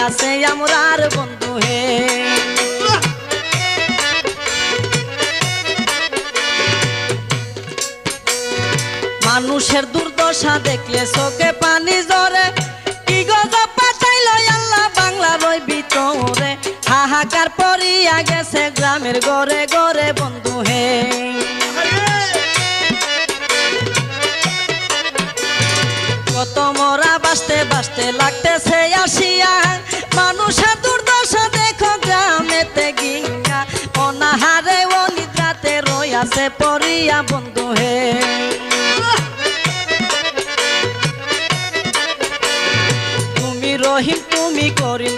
আছে আমরার বন্ধু হে। মানুষের দুর্দশা দেখলে চোখে পানি ঝরে, কি গজব পাঠাইল আল্লাহ বাংলার ওই ভিতরে। হাহাকার পড়িয়া গেছে গ্রামের ঘরে ঘরে বন্ধু হে। কত মরা বাঁচতে বাঁচতে লাগতেছে আসিয়া, মানুষের দুর্দশা দেখো গ্রামেতে গিয়া। অনাহারে অনিদ্রাতে রইয়াছে পড়িয়া বন্ধু হে। তুমি রহিম তুমি করিম।